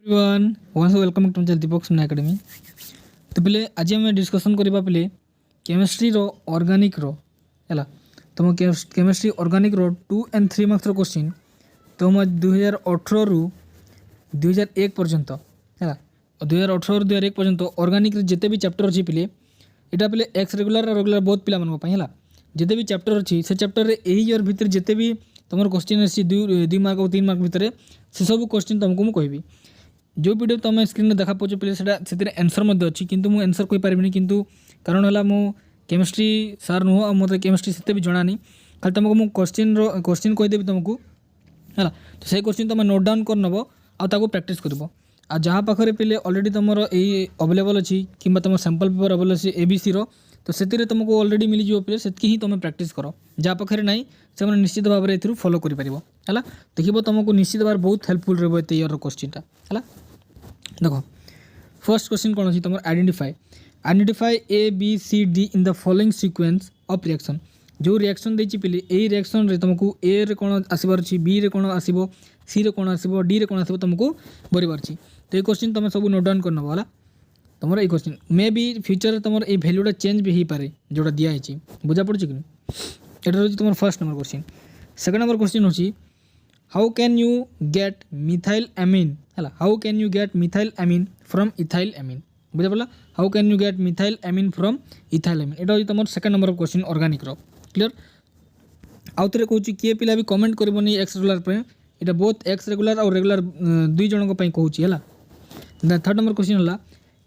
Everyone once welcome to दीपक सुना academy. तो पहले आज आम डिस्कसन करबा पहले केमिस्ट्री रो ऑर्गेनिक रो है तुम केमिस्ट्री ऑर्गेनिक रो 2 and 3 मार्क्स रो क्वेश्चन तुम 2018 रु 2001 पर्यंत है 2018 रु 2001 पर्यंत ऑर्गेनिक जिते भी चैप्टर अच्छी पे यहाँ पे एक्स रेगुलर और रेगुलर बहुत पिला है जिते भी चैप्टर अच्छी से चैप्टर रे यही ईयर भितर जिते भी तुम क्वेश्चन अच्छी 2 मार्क और 3 मार्क भितर से सब क्वेश्चन तुमको मुझे कहबी जो वीडियो तुम स्क्रीन में देखा पाच पे से आंसर अच्छी किंतु मुझे आंसर कहींपारे किंतु कारण है मु केमिस्ट्री सार नुह और मतलब केमिस्ट्री से भी जनानी खाली तुमको मुझे क्वेश्चन कहीदेवी तुमको है तो से क्वेश्चन तुम नोट डाउन कर नब आगे प्रैक्टिस कर जहाँ पाखे पे अलरेडी तुम यही अवेलेबल अच्छी कि तुम सैंपल पेपर अवेलेबल अच्छी एबीसी रो तो से तुमको अलरेडी मिल पे से ही तुम प्रैक्टिस कर जहाँ पाखे ना से निश्चित भाव में ये फॉलो कर देखो तुमको निश्चित भाव बहुत हेल्पफुल रही ईयर क्वेश्चन है। देखो फर्स्ट क्वेश्चन कौन अच्छी तुम identify A B C D in the following sequence of reaction जो रिएक्शन देती पे यही रिएक्शन रे तुमको ए रे कौन आसबार अच्छी बी रे कौन आसो सी रे कौन आसो डी रे कौन आसो तुमको बरबार अच्छी तो ये क्वेश्चन तुम सब नोट डाउन करनब है तुम ये क्वेश्चन मे बी फ्यूचर तुम ये भैल्यूटा चेंज भी हो पारे जोटा दिखाई बुझा पड़ी कि यहाँ हूँ तुम first number question. Second number question हूँ how can you get methyl amine है how can you get methyl amine from ethyl amine बुझा पड़ा how can you get methyl amine from ethyl amine यहाँ हूँ तुम सेकेंड नंबर क्वेश्चन ऑर्गेनिक रो clear. आउ थे कहूँ किए पिला भी कमेंट करबनी एक्स रेगुलर पे यहाँ बहुत एक्स रेगुलर और रेगुलर दुई जन कहूँ है। थर्ड नंबर क्वेश्चन है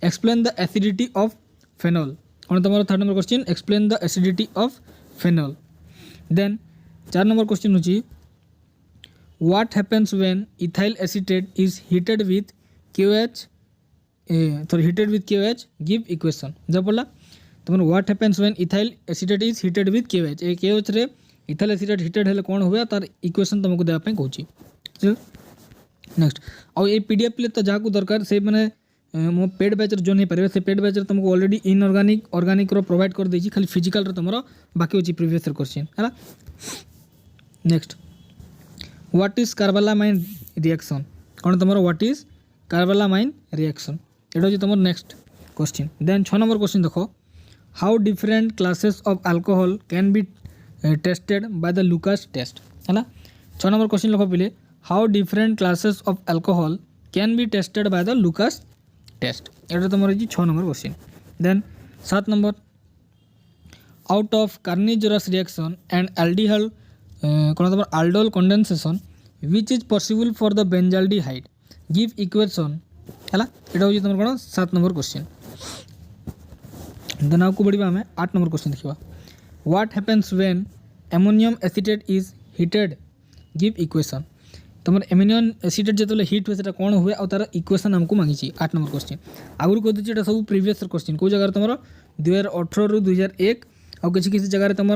explain the acidity of phenol कौन तुम third number question explain the acidity of phenol. Then 4 number question हूँ what happens when ethyl acetate is heated with KOH heated with KOH give equation जब बोला तुम what happens when ethyl acetate is heated with KOH A KOH रे ethyl acetate heated हेले कौन हुए तार equation तुमको देवा पे कहूची। नेक्स्ट और ये पीडीएफ ले तो जहाँ को दरकार से मैंने मो पेड बैचर जो नहीं पारे से पेड बैचर तुमको ऑलरेडी इनऑर्गेनिक रो प्रोवाइड कर देछि खाली फिजिकल रो तुमरो बाकी होची प्रीवियस क्वेश्चन है। Next what is carbylamine reaction कौन तुम व्हाट इज कार्बालामाइन रिएक्शन यहाँ हूँ तुम next question. Then 6 number question देखो how different classes of alcohol can be tested by the Lucas test है 6 नंबर क्वेश्चन लिखो पहले how different classes of alcohol can be tested by the Lucas test यहाँ तुम 6 number question. Then 7 number out of Cannizzaro's reaction and aldehyde कौन तुम aldol condensation which is possible for the benzaldehyde give equation है यहाँ हूँ तुम कौन 7 number question. Then आगे बढ़िया आम 8 नंबर क्वेश्चन देखा what happens when ammonium acetate is heated give equation तुम अमोनियम एसिटेट जो हिट हुए कौन हुए और तार इक्वेशन आमको मांगी 8 नंबर क्वेश्चन आगुरी कह दीजिए यहाँ सब प्रीवियस क्वेश्चन कौ जगह तुम 2018 रु 2001 और किसी जगह तुम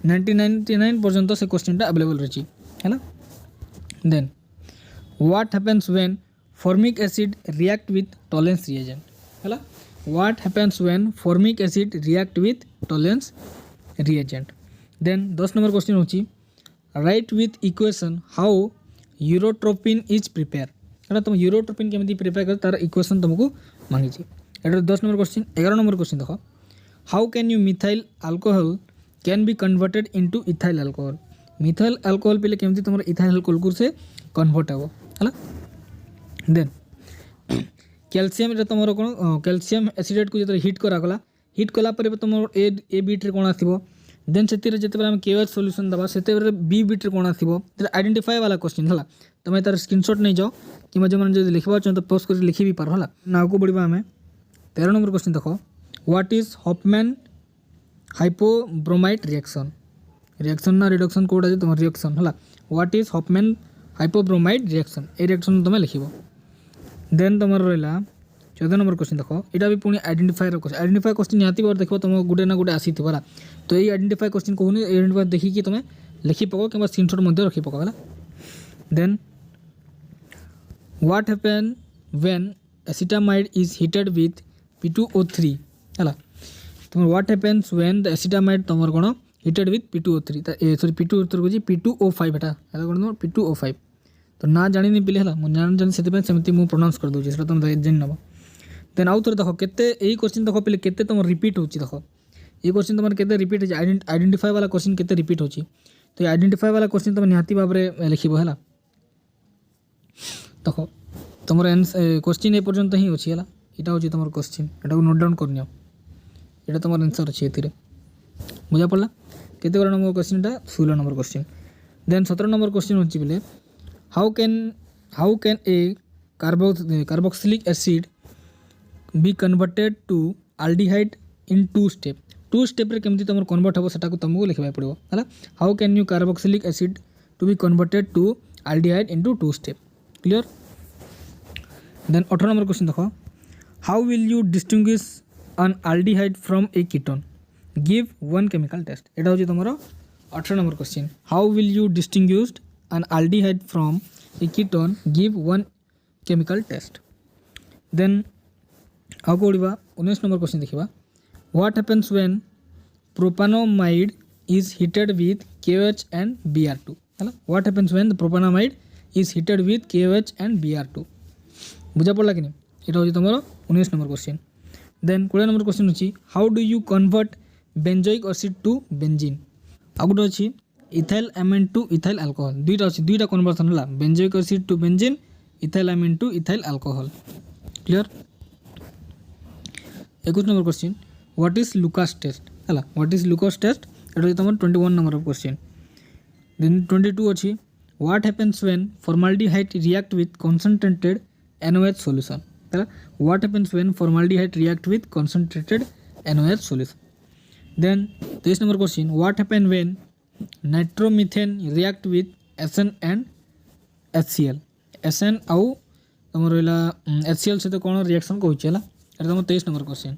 1999 पर्यंत से क्वेश्चन अवेलेबल रही है ना। Then what happens when formic acid react with Tollens reagent है what happens when formic acid react with Tollens reagent. Then 10 number question होची write with equation how urotropine is prepare है तुम urotropin केमी prepare कर तार equation तुमको मांगी यहाँ 10 नंबर क्वेश्चन। 11 नंबर क्वेश्चन देखो how can you methyl alcohol can be converted into ethyl alcohol methyl alcohol पे केमती तुम इथाइल अल्कोहल से कन्वर्ट हे है। देन कैल्शियम तुम कौन कैल्शियम एसिडेट को जो हिट करागला हिट कलापर तुम ए बीट्रे कौन आसो देन से जिते केओएच सॉल्यूशन दबा से बी बीट्रे कौन आसो आइडेंटिफाई वाला क्वेश्चन है तुम तार स्क्रीनशॉट नहीं जाओ कि जो लिखा तो पोस्ट कर लिखी भी पार है ना। आगे बढ़िया आम 13 नंबर क्वेश्चन देखो what is Hofmann hypobromide reaction ना रिडक्शन कोड तुम रिएक्शन है what is Hofmann hypobromide reaction ए रिएक्शन तुम लिख। देन तुम रहा 14 नंबर क्वेश्चन देखो यहाँ भी पुणी आइडेंटिफाई क्वेश्चन निहाती भाव देखो तुम गोटे ना गोटे आसी है तो ये आइडेंटिफाई क्वेश्चन कहूनी आइडेंटिफाई देखिए तुम लिखि पक कि स्क्रीनशॉट रखी पक है। Then what happen when acetamide is heated with P2O3 है तुम what happens when the acetamide तुम कौन heated with P2O3 sorry P2O3 को P2O5 है कौन P2O5 तो ना जानी पिले है जानी से सेमती मुझे प्रोनाउंस कर दूसरी से तुम जान नब देन आउ थे देख के यही क्वेश्चन देख पे के तुम रिपीट हो देख ये क्वेश्चन तुम के रिपीट हो आइडेंटिफाई वाला क्वेश्चन के रिपीट हो तो आइडेंटिफाई वाला क्वेश्चन तुम निहाती भाव में लिख है देख तुम क्वेश्चन ए पर्यंत ही अच्छी है यहाँ हूँ तुम क्वेश्चन यहाँ नोट डाउन करनी यहाँ तुम आंसर अच्छी ए बुझा पड़ा केते number question 16 number question then 17 number question होची बोले how can a carboxylic acid be converted to aldehyde in 2 step रे केमती तुम कन्वर्ट हम सेटा तुमको लिखा पड़ो है how can you carboxylic acid to be converted to aldehyde in 2 step clear then 18 number question देखो how will you distinguish an aldehyde from a ketone give one chemical test यहाँ हूँ तुम 18 number question how will you distinguish an aldehyde from a ketone give one chemical test then आउ पढ़ा 19 number question देखा what happens when propanamide is heated with KOH and Br2 है what happens when the propanamide is heated with KOH and Br2 बुझा पड़ा कि नहीं यहाँ हूँ तुम 19 number question then 20 number question अच्छी how do you convert benzoic acid to benzene आ गोटे अच्छी ethyl amine to ethyl alcohol दुईटा अच्छी दुईटा कन्वर्सन है benzoic acid to benzene ethyl amine to ethyl alcohol clear 21 number question what is Lucas test है what is Lucas test ये तुम 21 नंबर ऑफ क्वेश्चन देन 22 अच्छी what happens when formaldehyde react with concentrated NOH solution है what happens when formaldehyde react with concentrated NOH solution then 23 number question what happen when nitromethane react with SN and HCl SN आउ तुम रहा HCl सहित कौन reaction कहूँ है तुम 23 number question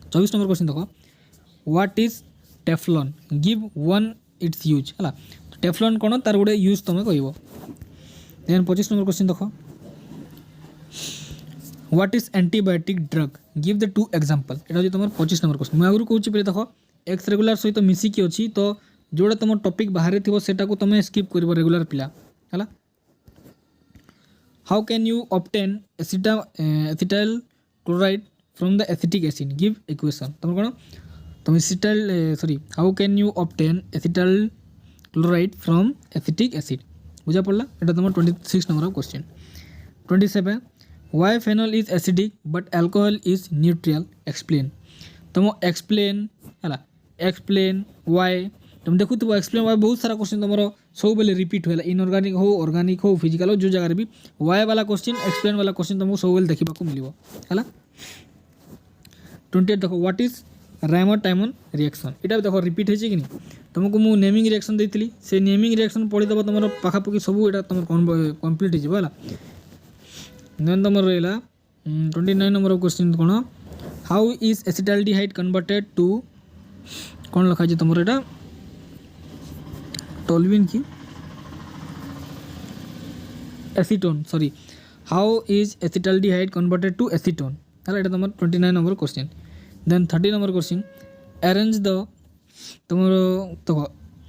24 number question देख what is Teflon give one it's use है टेफ्लॉन कौन तार गोटे यूज तुम कह देन 25 नंबर क्वेश्चन देख what is antibiotic drug give the 2 example यहाँ हूँ तुम 25 नंबर क्वेश्चन मुझे आगुरी कहूँ पे देख एक्स रेगुलर सहित मिसिकी अच्छी तो जोड़ा तुम टॉपिक बाहर थी सेटा को तुम स्किप कर रेगुलर पिला है how can you obtain acetyl chloride from the acetic acid give equation तुम कौन तुम how can you obtain acetyl chloride from acetic acid बुझा पड़ा यहाँ तुम 26 number of question 27 why phenol is acidic but alcohol is neutral explain तुम explain है explain why तुम देखु एक्सप्लेन वाई बहुत सारा क्वेश्चन तुम सब बेले रिपीट होगा इनऑर्गेनिक हो ऑर्गेनिक हो फिजिकल हो जो जगह भी वाई वाला क्वेश्चन एक्सप्लेन वाला क्वेश्चन तुमको सब बेले देखा मिले है 28 देखो व्हाट इज रायमर टाइमन रिएक्शन यहाँ देखो रिपीट होगी कि नहीं तुमको मुझे नेमिंग रिएक्शन देती से नेमिंग रिएक्शन पढ़ीदेव तुम पाखापाखि सब यहाँ तुम कम्प्लीट हो देन तुम रहा 29 नंबर क्वेश्चन कौन how is acetaldehyde converted to कौन लिखाई तुम यहाँ टोल्यूइन की acetone sorry how is acetaldehyde converted to acetone है तुम 29 number question then 30 number question arrange the तुम तो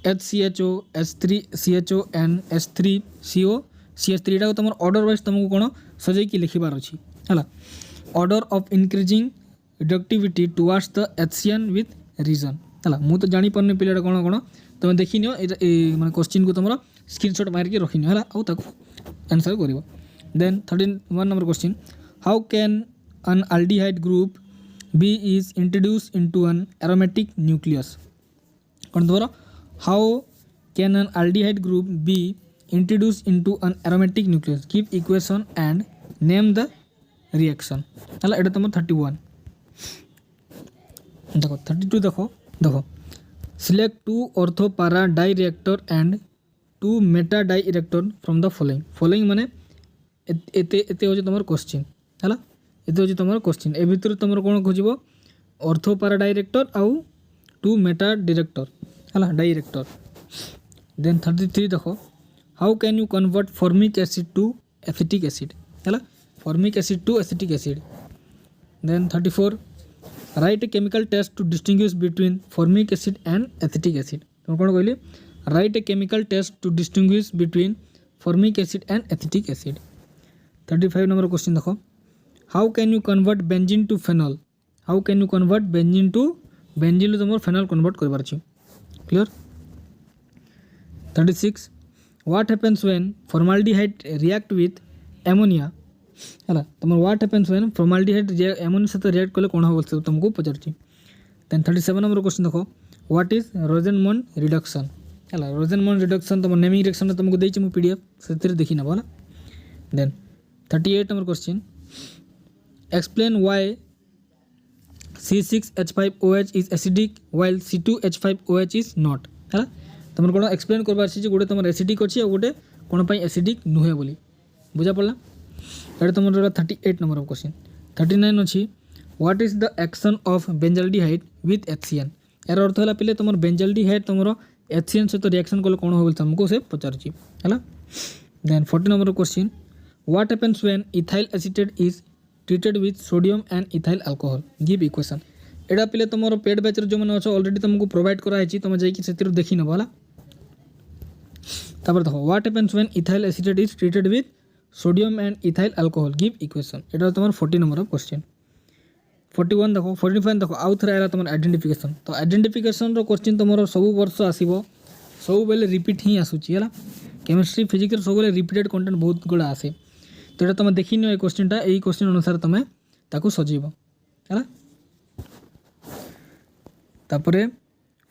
HCHO H3CHO and H3CO CH3 यहाँ तुम ऑर्डर वाइज तुमको कौन सजैकी लिखबार अच्छी है order of increasing reactivity towards the HCN with reason है मुझे तो जापारे पिला कौन कौन तुम देखी नियो मैं क्वेश्चन को तुम स्क्रीनशॉट मारिक रखी है आंसर कर then 31 number question how can an aldehyde group B is introduced into an aromatic nucleus कौन दोबारा how can an aldehyde group be introduced into an aromatic nucleus give equation and name the reaction है এটা तुम 31 देखो 32 देखो select 2 ortho para direactor and 2 meta direactor from the following माने एते हो तुम क्वेश्चन है ये हूँ तुम क्वेश्चन ए भितर तुम कौन खोज ऑर्थो पारा डायरेक्टर आउ 2 मेटा डायरेक्टर है डायरेक्टर देन 33 देखो how can you convert formic acid to acetic acid है formic acid to acetic acid then 34 write a chemical test to distinguish between formic acid and acetic acid तुम कौन कहली write a chemical test to distinguish between formic acid and acetic acid. 35 number question देखो, how can you convert benzene to phenol, how can you convert benzene to तुम phenol convert कर clear. 36 what happens when formaldehyde react with ammonia है तुम what happens when formaldehyde ammonia सहित react कले कौन हम तुमको पचार। देन 37 नंबर क्वेश्चन देखो, व्हाट इज रोजेनमॉन रिडक्शन है रोजेनमॉन रिडक्शन तुम नेमिंग रिएक्शन तुमको देछि मु पीडीएफ से देखी नब है। Then 38 number question, explain why C6H5OH is acidic while C2H5OH is not है तुम कौन एक्सप्लेन करबार अछि जे गोटे तुम एसिडिक अच्छी और गोटे कौन पर एसिडिक नुहे बोली बुझा पड़ा। ये तुम 38 नंबर क्वेश्चन। 39 अच्छी, what is the action of benzaldehyde with HCN, यार अर्थ है पे तुम बेंजाल्डिहाइड तुम HCN सहित रिएक्शन कले कौन हो तुमको से पचार है। Then 40 number question, what happens when ethyl acetate is treated with sodium and ethyl alcohol, give equation. एटा पे तुम पेड बैच जो मैंने अच्छे ऑलरेडी तुमको प्रोवाइड कराई तुम जाकि देखी नब है। तापर देखो, what happens when ethyl acetate is treated with sodium and ethyl alcohol, give equation. एटा तुम 40 नंबर क्वेश्चन। 41 देखो, 45 देखो, आउ थे आला तुम आइडेंटिफिकेशन। तो आइडेंटिफिकेशन रो क्वेश्चन तुम सब वर्ष आसो सब बेले रिपीट ही आसूची है। केमिस्ट्री फिजिक्स सब बेले रिपीटेड कंटेंट बहुत गुड़ा आसे। तो ये तुम देखी नियो क्वेश्चनटा, यही क्वेश्चन अनुसार तुम ताकू सजेब है। तापरे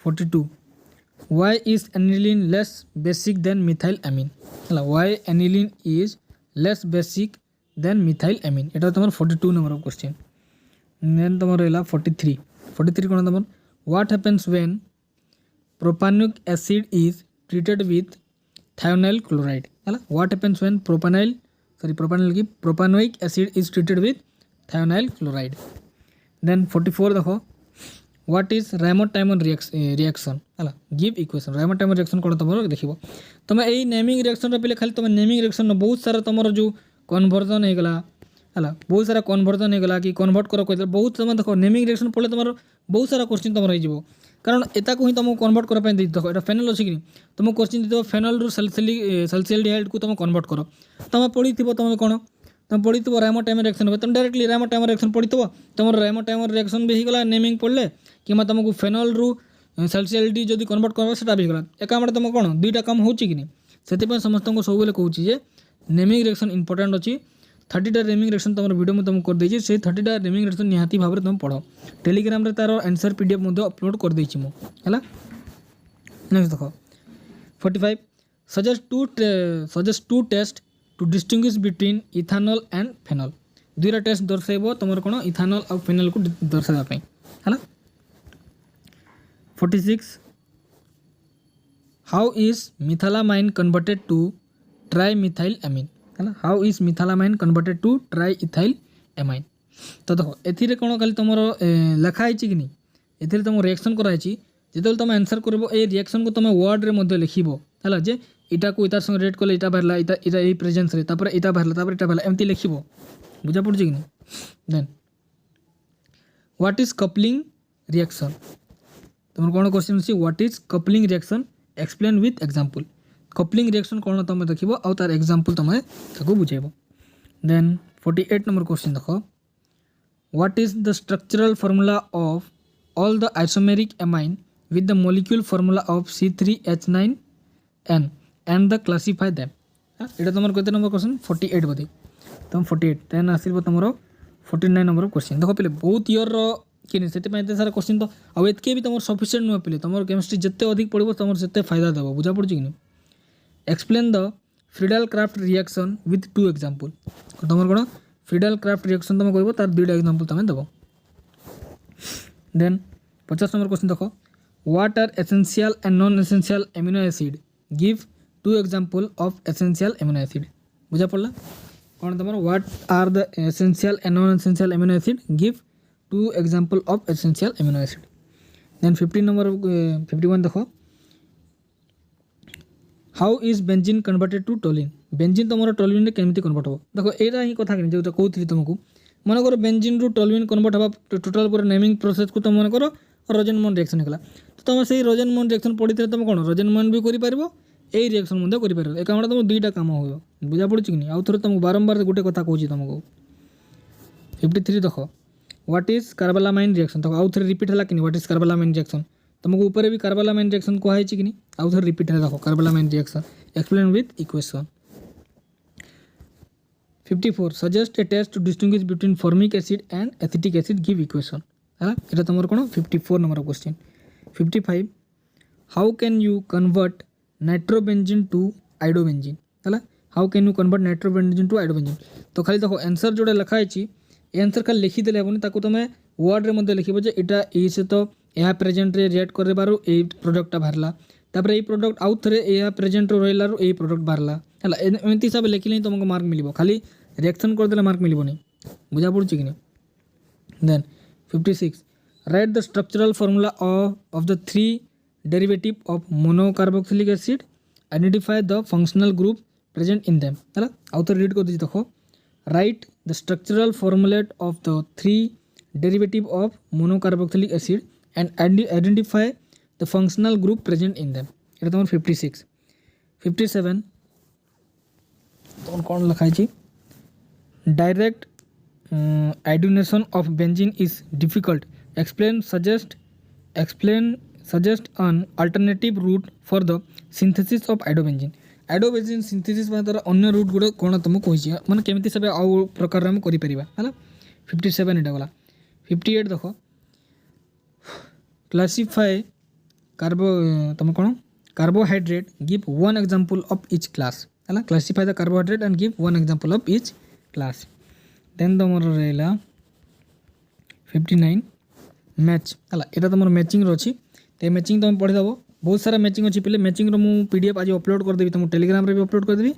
42, why is aniline less basic than methyl amine है why aniline is less basic than methyl amine. एटा तुम 42 नंबर क्वेश्चन। देन तुम रहा 43 कौन तुम, what happens when propanoic acid is treated with thionyl chloride है what happens when propanoic acid is treated with thionyl chloride. Then 44 देखो, what is Reimer Tiemann reaction है give equation. Reimer Tiemann reaction कौन तुम देखो तुम यही नेमिंग रिएक्शन पे खाली तुम नेमिंग रिएक्शन बहुत सारा तुम जो कन्वर्जन होगला है बहुत सारा कन्वर्जन होगला कि कन्वर्ट कर कहते बहुत समय देखो नेमिंग रिएक्शन पढ़े तुम बहुत सारा क्वेश्चन तुम हो कारण एटा को ही तुमको कन्वर्ट करने देखो ये फेनल अच्छी कि तुमको क्वेश्चन दे फेनल रु सल्सियल्डिहाइड को तुम कन्वर्ट कर तुम पढ़ी तुम कौन तुम पढ़ी रायमोटाइमर रिएक्शन हो तुम डायरेक्टली रायमोटाइमर रिएक्शन पढ़ी तुम रायमोटाइमर रिएक्शन भी होगा नेमिंग पढ़ले कि तुमको फेनल रु सल्सियल्डी जब कन्वर्ट कर सेटा भी होगा एकाम तुम कौन दुईटा काम हो कि नहीं समस्त सब बेले कहूँ जे नेमिंग रिएक्शन इंपोर्टेंट अच्छी 30टा नेमिंग रिएक्शन तुम वीडियो में तुमको कर देछि से 30टा नेमिंग रिएक्शन निहाती भाव में तुम पढ़ टेलीग्राम रे तार आंसर पीडीएफ मध्य अपलोड कर देछि मु हैला। नेक्स्ट देखो 45 suggest two test to distinguish between ethanol and phenol दुईटा टेस्ट दर्शाइबो तुमर कोन इथानॉल और फेनॉल को दर्शाइबा पई हैला। 46 how is methylamine converted to trimethyl amine है how is methylamine converted to triethyl amine. तो देखो एथिरे कौन खाली तुम लिखाई कि नहीं एथिरे तुम रिएक्शन कराई जो तुम आंसर कर रिएक्शन को तुम वर्ड रे मध्य लिखिबो है जे इटा को इतार संग रेट कले इटा बाहरला इटा इटा ए प्रेजेंस रे तापर इटा बाहरला एमती लिखिबो बुझा पड़ कि नहीं। Then what is coupling reaction तुम कौन क्वेश्चन अच्छी what is coupling reaction explain with example coupling reaction कौन तुम देखो आउ तार एग्जांपल तुम ताको बुझेब। देन 48 नंबर क्वेश्चन देखो what is the structural formula of all the isomeric amine with the molecule formula of C3H9N and the classify them. ये तुम कते नंबर क्वेश्चन 48 बोधे तुम 48 देन आसो तुम 49 नंबर क्वेश्चन देखो पे बहुत ईयर कि से सारा क्वेश्चन तो आउ एतके भी तुम सफिशिएंट नुह पे तुम केमिस्ट्री जिते अधिक पढ़ो तुम से फायदा देव बुझा पड़ कि नहीं। Explain the Friedel craft reaction with 2 example तुम कौन फ्रीडल क्राफ्ट रिएक्शन तुम कह तार 2टा एग्जांपल तुम देव। देन 50 नंबर क्वेश्चन देखो what are essential and non essential amino acid give 2 example of essential amino acid बुझा पड़ा कौन तुम what are the essential and non essential amino acid give 2 example of essential amino acid. Then 15 number 51 देखो how is benzene converted to toluene benzene तुम toluene रे केमती convert हो देखो एटा ही कथा कि जो कहती तुमको मन कर बेंजीन रु टोलिन कन्वर्ट हवा टोटल पूरा नेमिंग प्रोसेस को तुम मन कर रोजेनमॉन रिएक्शन होगा तो तुम से रोजेनमॉन रिएक्शन पढ़ी तुम कौन रोजेनमॉन भी कर এই রিয়াকশন মধ্যে করিপারিব। এ কামটা তোমার দুইটা কাম হইব, বুঝা পড়ুଛି କି ଆଉ ଥରେ ତୁମକୁ ବାରମ୍ବାର ଗୋଟେ କଥା କହୁଛି ତୁମକୁ। 53 ଦେଖ व्हाट इज कार्बालामाइन रिएक्शन। देखो आउ थे रिपीट है कि व्हाट इज कार्बालामाइन रिएक्शन तुमको ऊपर भी कार्बालामाइन रिएक्शन कहुई कि नहीं आउ थे रिपीट है। देखो carbylamine reaction explain with equation. 54 suggest a test to distinguish between formic acid and acetic acid give equation है ये तुम कौन 54 number question. 55 how can you convert nitrobenzene to iodobenzene है how can you convert nitrobenzene to iodobenzene. तो खाली देखो answer जोड़ा लिखाई आंसर खाली लिखिदेले हेनी ताको तुम वर्ड में लिखो जे यहाँ ये सहित यह प्रेजेंट रिएक्ट कर प्रोडक्टा बाहरला तापर ये प्रोडक्ट आउ थे यह प्रेजेंट रहा ये प्रोडक्ट बाहरला है एमती हिसाब से लिखिले तुमको मार्क मिल खाली रिएक्शन करदे मार्क मिलनी बुझा पड़ी कि नहीं। Then 56 write the structural formula ऑफ द 3 derivative of monocarboxylic acid identify the functional group present in them है आउ थे रीड कर दीजिए। देखो write the structural formulate of the 3 derivative of monocarboxylic acid and identify the functional group present in them এটা তোমার 56। 57 তোমার কোন লেখা আছে direct iodination of benzene is difficult explain suggest an alternative route for the synthesis of iodobenzene। Iodobenzene synthesis में तार अन्य root गुड़ा कौन तुमको कही मैंने केमी सब आउ प्रकार आम कर 57 यहाँ गला। 58 देख क्लासीफाए कार्बो तुम कौन carbohydrate give one example of each class है classify the carbohydrate and give one example of each class. Then तुम रहा 59 मैच है यहाँ तुम मैचिंग अच्छी तो मैचिंग तुम पढ़ीदेव बहुत सारा मैचिंग अच्छी पे मैचिंग मु पीडीएफ आज अपलोड करदेवी तुम टेलीग्राम रे भी अपलोड करदेवी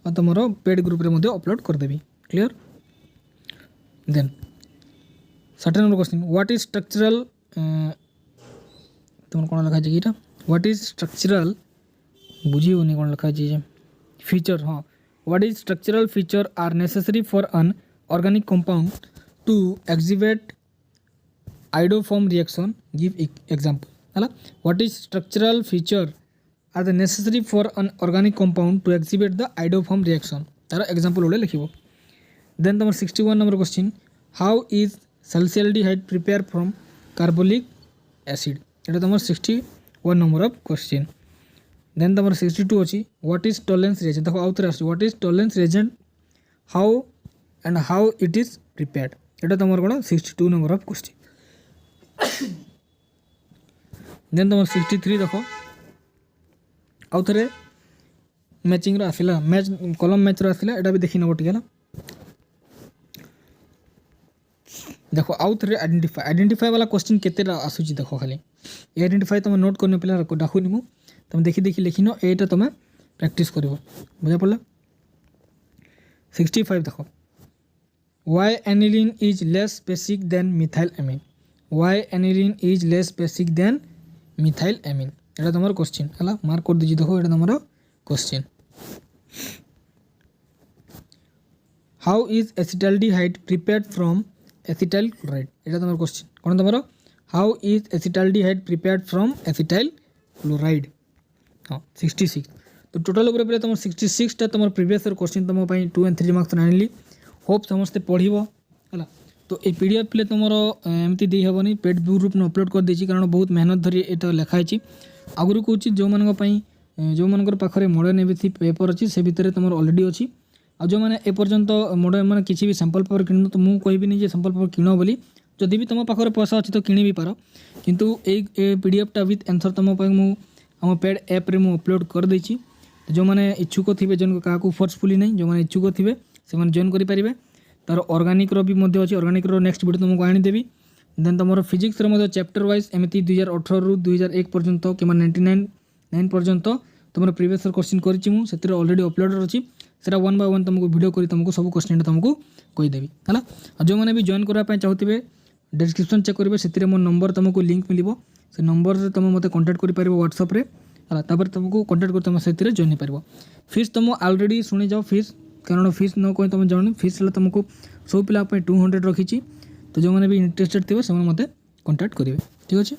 और तुम पेड ग्रुप रे मध्य अपलोड करदेवी clear. Then 60 number question what is structural तुम कौन लिखा है यहाँ व्हाट इज स्ट्रक्चरल बुझी होनी कौन लिखा है फीचर हाँ what is structural feature are necessary for an organic compound to exhibit iodoform reaction give example है what is structural feature are the necessary for an organic compound to exhibit the iodoform reaction तार example गुड़ा लिख। Then तुम 61 number question how is salicylaldehyde prepare from carbolic acid ये तुम 61 number of question. Then तुम 62 अच्छी what is tolerance reagent देखो आउ थे what is tolerance reagent how it is prepared ये तुम कौन 62 नंबर ऑफ क्वेश्चन। देन तुम 63 देख आउ थे मैचिंग आसला मैच कलम मैच आसला यहाँ भी देखी नब टे देख आउ थे आइडेंटिफाई वाला क्वेश्चन केतेटा आसूची देख खाली ये आइडेंटिफाई तुम नोट करने पे डाकुनी मु तुम देखी देखी लिखिन यहाँ तुम प्रैक्टिस कर बुझा पड़ा। 65 देख why aniline is less basic than methyl amine why aniline is less basic than methyl amine यहाँ तुम क्वेश्चन है मार्क कर दीजिए। देखो यहाँ तुम question how is acetaldehyde prepared from acetyl chloride यहाँ तुम क्वेश्चन कौन तुम how is acetaldehyde prepared from acetyl chloride हाँ 66। तो टोटाल उपर तुम 66टा तुम प्रीवियस क्वेश्चन तुम 2 and 3 मार्क्स आनी होप समस्ते पढ़ है तो ये पीडीएफ पे तुम एमती दे हेनी पेड ग्रुप में अपलोड कर देछि कारण बहुत मेहनत धरी ये लिखाई आगुरी कौच जो मान पाखे मॉडर्न एबीसी पेपर अच्छी से भितर तुम ऑलरेडी अच्छी आ जो मैंने एपर्यंत मॉडर्न मैंने किसी भी सैंपल पेपर किण तो मुझे कहबी जे सैंपल पेपर किण बोली जदि भी तुम पाखे पैसा अच्छी तो किणी भी पार किंतु ये पीडीएफटा विथ आंसर तुम आम पेड ऐप रे अपलोड कर देछि तो जो मैंने इच्छुक थे जन क्या फोर्सफुली नहीं जो मैंने इच्छुक थे से जॉइन करेंगे तार ऑर्गेनिक रो भी मध्य अच्छी ऑर्गेनिक रो नेक्स्ट वीडियो तुमको आनीदेवी। देन तुम फिजिक्स रो चैप्टर वाइज एमती 2018 रु 2001 पर्यंत कि 99 पर्यंत तुम प्रीवियस क्वेश्चन करी ऑलरेडी अपलोडेड अच्छी से 1 by 1 तुमको वीडियो करी तुमको सब क्वेश्चन तुमको कहीदेवी है जो मैंने भी जॉइन करने चाहते डिस्क्रिप्शन चेक करेंगे से मो नंबर तुमको लिंक मिल से नंबर तुम मत कांटेक्ट कर व्हाट्सएप रे है तुमको कांटेक्ट कर तुम से जॉइन हो फीस तुम ऑलरेडी शुणी जाओ फीस कारण फीस न कही तुम जान फीस तुमको सब पिला 200 रखी तो जो मैंने भी इंटरेस्टेड थे से मत कांटेक्ट करेंगे ठीक अच्छे।